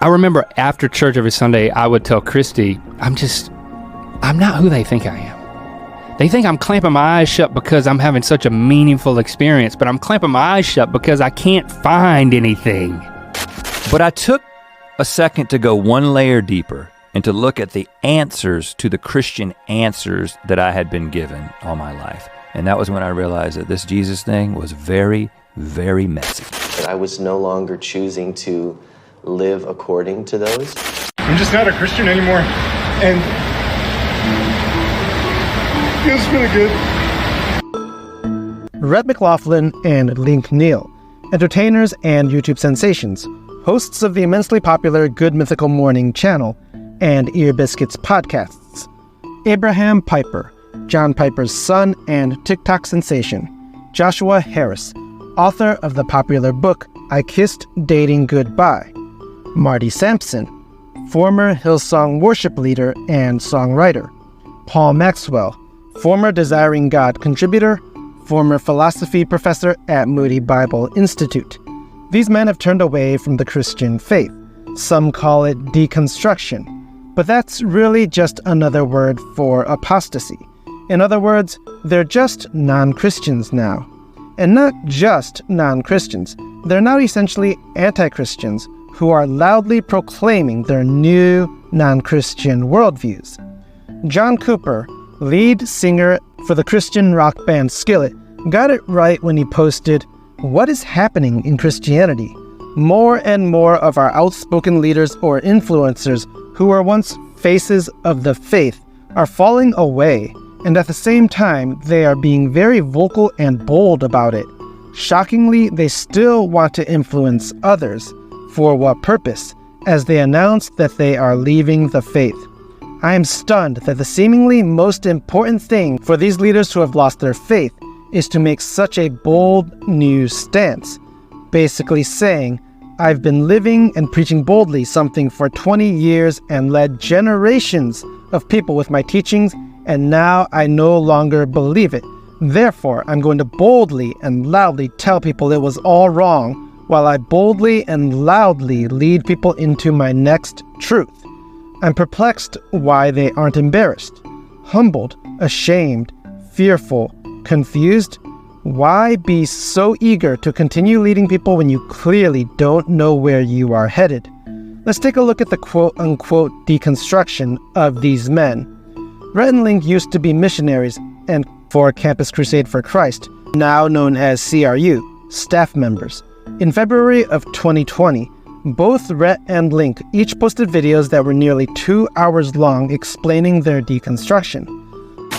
I remember after church every Sunday, I would tell Christy, I'm not who they think I am. They think I'm clamping my eyes shut because I'm having such a meaningful experience, but I'm clamping my eyes shut because I can't find anything. But I took a second to go one layer deeper and to look at the answers to the Christian answers that I had been given all my life. And that was when I realized that this Jesus thing was very, very messy. I was no longer choosing to live according to those. I'm just not a Christian anymore, and it feels really good. Rhett McLaughlin and Link Neal, entertainers and YouTube sensations, hosts of the immensely popular Good Mythical Morning channel and Ear Biscuits podcasts. Abraham Piper, John Piper's son and TikTok sensation. Joshua Harris, author of the popular book I Kissed Dating Goodbye. Marty Sampson, former Hillsong worship leader and songwriter. Paul Maxwell, former Desiring God contributor, former philosophy professor at Moody Bible Institute. These men have turned away from the Christian faith. Some call it deconstruction, but that's really just another word for apostasy. In other words, they're just non-Christians now. And not just non-Christians, they're now essentially anti-Christians who are loudly proclaiming their new non-Christian worldviews. John Cooper, lead singer for the Christian rock band Skillet, got it right when he posted, "What is happening in Christianity? More and more of our outspoken leaders or influencers who were once faces of the faith are falling away, and at the same time, they are being very vocal and bold about it. Shockingly, they still want to influence others. For what purpose? As they announce that they are leaving the faith. I am stunned that the seemingly most important thing for these leaders who have lost their faith is to make such a bold new stance, basically saying, I've been living and preaching boldly something for 20 years and led generations of people with my teachings, and now I no longer believe it. Therefore, I'm going to boldly and loudly tell people it was all wrong, while I boldly and loudly lead people into my next truth. I'm perplexed why they aren't embarrassed, humbled, ashamed, fearful, confused. Why be so eager to continue leading people when you clearly don't know where you are headed? Let's take a look at the quote-unquote deconstruction of these men. Rhett and Link used to be missionaries and for Campus Crusade for Christ, now known as CRU, staff members. In February of 2020, both Rhett and Link each posted videos that were nearly 2 hours long explaining their deconstruction.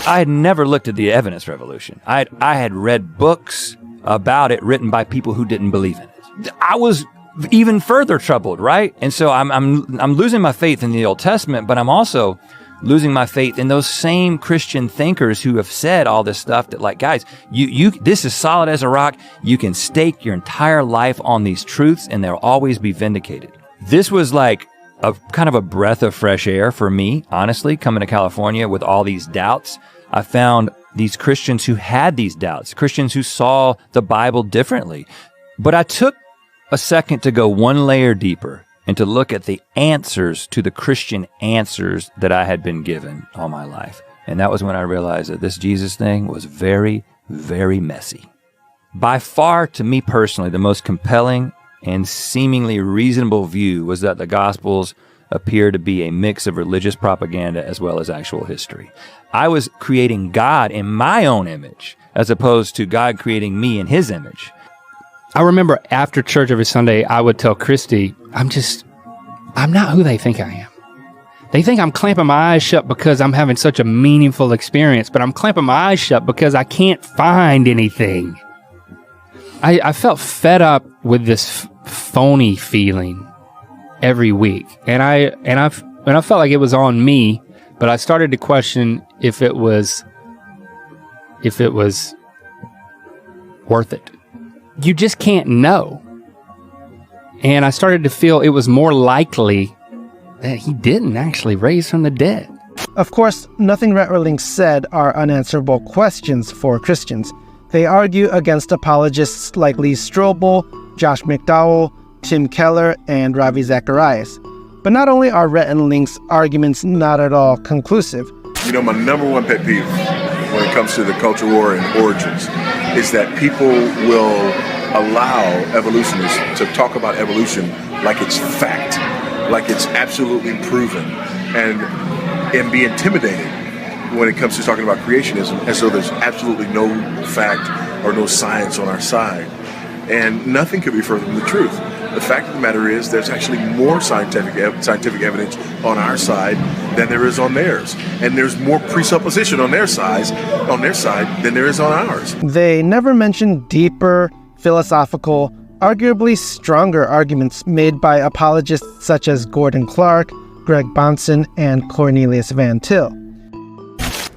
I had never looked at the evidence revolution. I had read books about it written by people who didn't believe in it. I was even further troubled, right? And so I'm losing my faith in the Old Testament, but I'm also losing my faith in those same Christian thinkers who have said all this stuff that, like, guys, this is solid as a rock. You can stake your entire life on these truths and they'll always be vindicated. This was like a kind of a breath of fresh air for me, honestly, coming to California with all these doubts. I found these Christians who had these doubts, Christians who saw the Bible differently. But I took a second to go one layer deeper and to look at the answers to the Christian answers that I had been given all my life. And that was when I realized that this Jesus thing was very, very messy. By far, to me personally, the most compelling and seemingly reasonable view was that the Gospels appear to be a mix of religious propaganda as well as actual history. I was creating God in my own image, as opposed to God creating me in his image. I remember after church every Sunday, I would tell Christy, I'm not who they think I am. They think I'm clamping my eyes shut because I'm having such a meaningful experience, but I'm clamping my eyes shut because I can't find anything. I felt fed up with this phony feeling every week, and I felt like it was on me, but I started to question if it was worth it. You just can't know. And I started to feel it was more likely that he didn't actually raise from the dead. Of course, nothing Rhett or Link said are unanswerable questions for Christians. They argue against apologists like Lee Strobel, Josh McDowell, Tim Keller and Ravi Zacharias. But not only are Rhett and Link's arguments not at all conclusive. You know, my number one pet peeve when it comes to the culture war and origins is that people will allow evolutionists to talk about evolution like it's fact, like it's absolutely proven, and be intimidated when it comes to talking about creationism as though there's absolutely no fact or no science on our side. And nothing could be further from the truth. The fact of the matter is there's actually more scientific evidence on our side than there is on theirs. And there's more presupposition on their side than there is on ours. They never mention deeper, philosophical, arguably stronger arguments made by apologists such as Gordon Clark, Greg Bahnsen, and Cornelius Van Til.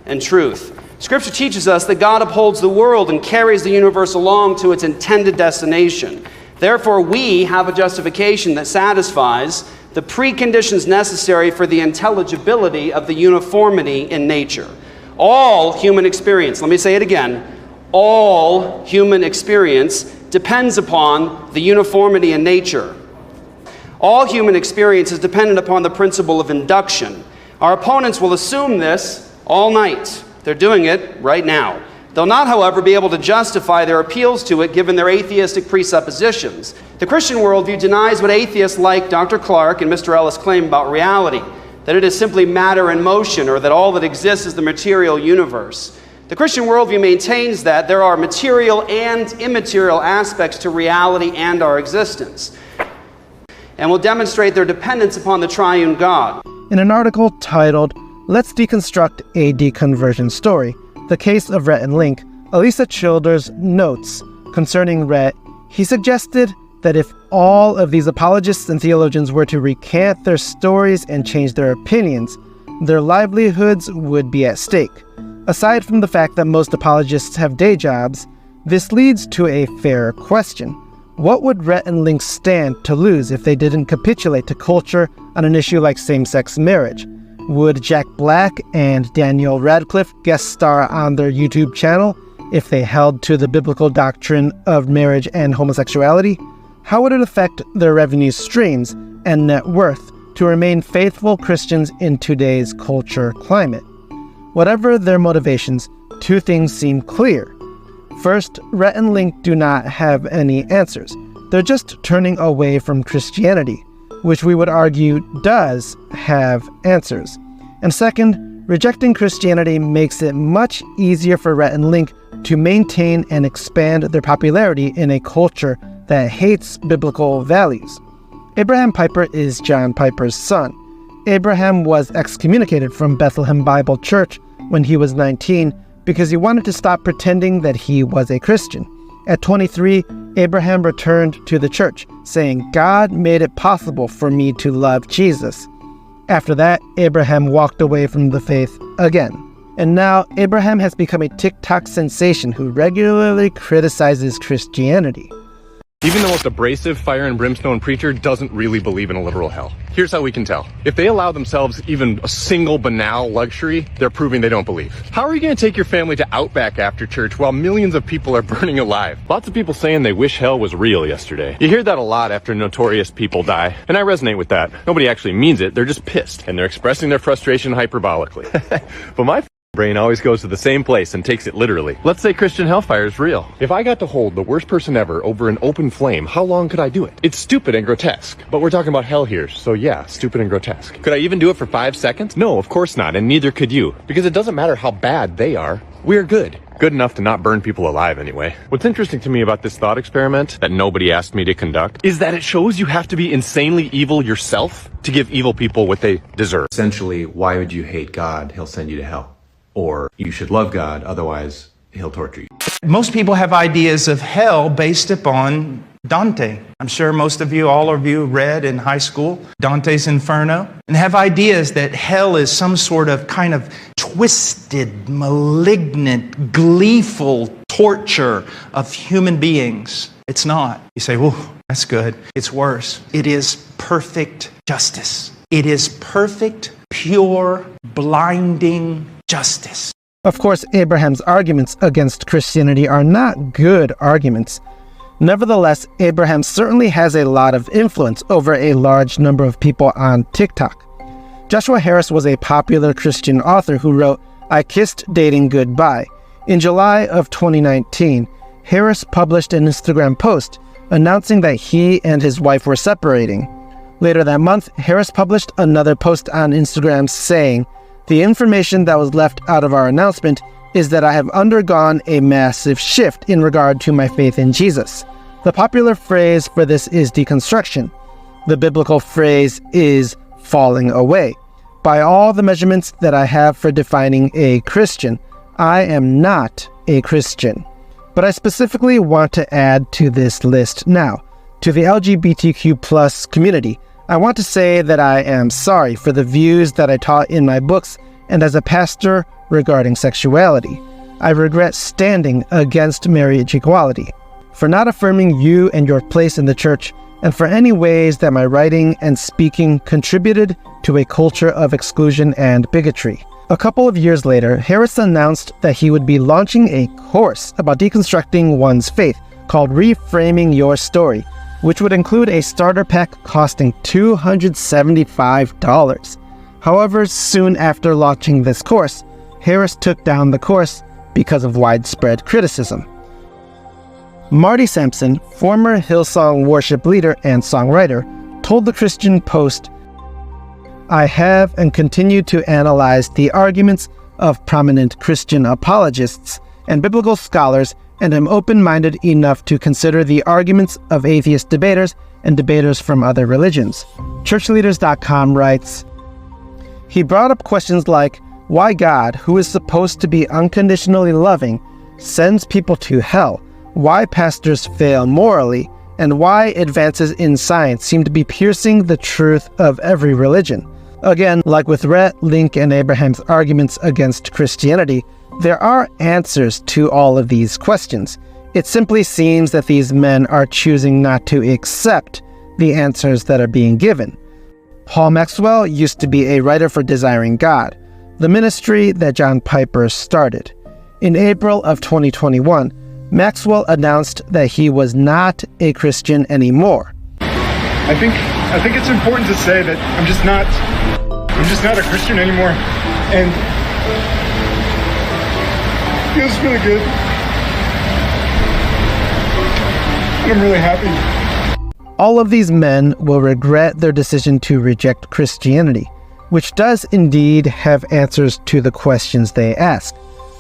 And truth. Scripture teaches us that God upholds the world and carries the universe along to its intended destination. Therefore, we have a justification that satisfies the preconditions necessary for the intelligibility of the uniformity in nature. All human experience, let me say it again, all human experience depends upon the uniformity in nature. All human experience is dependent upon the principle of induction. Our opponents will assume this all night. They're doing it right now. They'll not, however, be able to justify their appeals to it given their atheistic presuppositions. The Christian worldview denies what atheists like Dr. Clark and Mr. Ellis claim about reality, that it is simply matter in motion or that all that exists is the material universe. The Christian worldview maintains that there are material and immaterial aspects to reality and our existence, and will demonstrate their dependence upon the triune God. In an article titled, "Let's Deconstruct a Deconversion Story, The Case of Rhett and Link," Elisa Childers notes concerning Rhett, he suggested that if all of these apologists and theologians were to recant their stories and change their opinions, their livelihoods would be at stake. Aside from the fact that most apologists have day jobs, this leads to a fair question. What would Rhett and Link stand to lose if they didn't capitulate to culture on an issue like same-sex marriage? Would Jack Black and Daniel Radcliffe guest star on their YouTube channel if they held to the biblical doctrine of marriage and homosexuality? How would it affect their revenue streams and net worth to remain faithful Christians in today's culture climate? Whatever their motivations, two things seem clear. First, Rhett and Link do not have any answers. They're just turning away from Christianity, which we would argue does have answers. And second, rejecting Christianity makes it much easier for Rhett and Link to maintain and expand their popularity in a culture that hates biblical values. Abraham Piper is John Piper's son. Abraham was excommunicated from Bethlehem Bible Church when he was 19 because he wanted to stop pretending that he was a Christian. At 23, Abraham returned to the church, saying, "God made it possible for me to love Jesus." After that, Abraham walked away from the faith again. And now, Abraham has become a TikTok sensation who regularly criticizes Christianity. Even the most abrasive fire and brimstone preacher doesn't really believe in a literal hell. Here's how we can tell. If they allow themselves even a single banal luxury, they're proving they don't believe. How are you going to take your family to Outback after church while millions of people are burning alive? Lots of people saying they wish hell was real yesterday. You hear that a lot after notorious people die, and I resonate with that. Nobody actually means it, they're just pissed, and they're expressing their frustration hyperbolically. But my brain always goes to the same place and takes it literally. Let's say Christian Hellfire is real. If I got to hold the worst person ever over an open flame, how long could I do it? It's stupid and grotesque, but we're talking about hell here, so yeah, stupid and grotesque. Could I even do it for 5 seconds? No, of course not, and neither could you, because it doesn't matter how bad they are. We're good. Good enough to not burn people alive anyway. What's interesting to me about this thought experiment that nobody asked me to conduct is that it shows you have to be insanely evil yourself to give evil people what they deserve. Essentially, why would you hate God? He'll send you to hell. Or you should love God, otherwise he'll torture you. Most people have ideas of hell based upon Dante. I'm sure most of you, all of you, read in high school Dantes Inferno and have ideas that hell is some sort of kind of twisted, malignant, gleeful torture of human beings. It's not. You say, "Whoa, that's good." It's worse. It is perfect justice. It is perfect, pure, blinding justice. Of course, Abraham's arguments against Christianity are not good arguments. Nevertheless, Abraham certainly has a lot of influence over a large number of people on TikTok. Joshua Harris was a popular Christian author who wrote, "I Kissed Dating Goodbye." In July of 2019, Harris published an Instagram post announcing that he and his wife were separating. Later that month, Harris published another post on Instagram saying, "The information that was left out of our announcement is that I have undergone a massive shift in regard to my faith in Jesus. The popular phrase for this is deconstruction. The biblical phrase is falling away. By all the measurements that I have for defining a Christian, I am not a Christian. But I specifically want to add to this list now. To the LGBTQ+ community, I want to say that I am sorry for the views that I taught in my books and as a pastor regarding sexuality. I regret standing against marriage equality, for not affirming you and your place in the church, and for any ways that my writing and speaking contributed to a culture of exclusion and bigotry." A couple of years later, Harris announced that he would be launching a course about deconstructing one's faith called Reframing Your Story, which would include a starter pack costing $275. However, soon after launching this course, Harris took down the course because of widespread criticism. Marty Sampson, former Hillsong worship leader and songwriter, told the Christian Post, "I have and continue to analyze the arguments of prominent Christian apologists and biblical scholars, and am open-minded enough to consider the arguments of atheist debaters and debaters from other religions." Churchleaders.com writes, he brought up questions like why God, who is supposed to be unconditionally loving, sends people to hell, why pastors fail morally, and why advances in science seem to be piercing the truth of every religion. Again, like with Rhett, Link, and Abraham's arguments against Christianity, there are answers to all of these questions. It simply seems that these men are choosing not to accept the answers that are being given. Paul Maxwell used to be a writer for Desiring God, the ministry that John Piper started. In April of 2021, Maxwell announced that he was not a Christian anymore. I think it's important to say that I'm just not a Christian anymore, and it feels really good. And I'm really happy. All of these men will regret their decision to reject Christianity, which does indeed have answers to the questions they ask.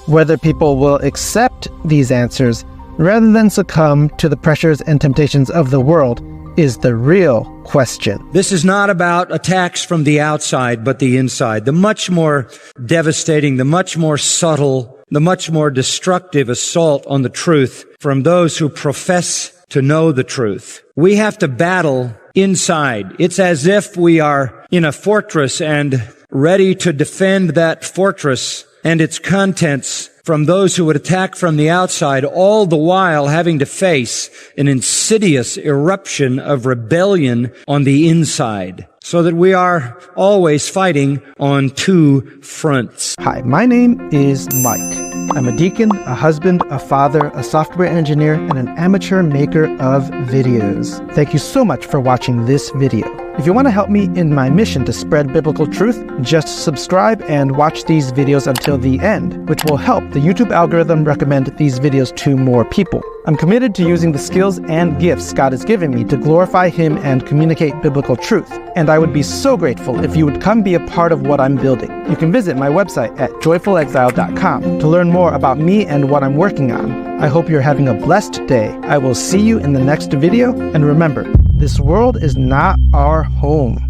Whether people will accept these answers rather than succumb to the pressures and temptations of the world is the real question. This is not about attacks from the outside, but the inside. The much more devastating, the much more subtle, the much more destructive assault on the truth from those who profess to know the truth. We have to battle inside. It's as if we are in a fortress and ready to defend that fortress and its contents from those who would attack from the outside, all the while having to face an insidious eruption of rebellion on the inside, so that we are always fighting on two fronts. Hi, my name is Mike. I'm a deacon, a husband, a father, a software engineer, and an amateur maker of videos. Thank you so much for watching this video. If you want to help me in my mission to spread biblical truth, just subscribe and watch these videos until the end, which will help the YouTube algorithm recommend these videos to more people. I'm committed to using the skills and gifts God has given me to glorify Him and communicate biblical truth. And I would be so grateful if you would come be a part of what I'm building. You can visit my website at joyfulexile.com to learn more about me and what I'm working on. I hope you're having a blessed day. I will see you in the next video, and remember, this world is not our home.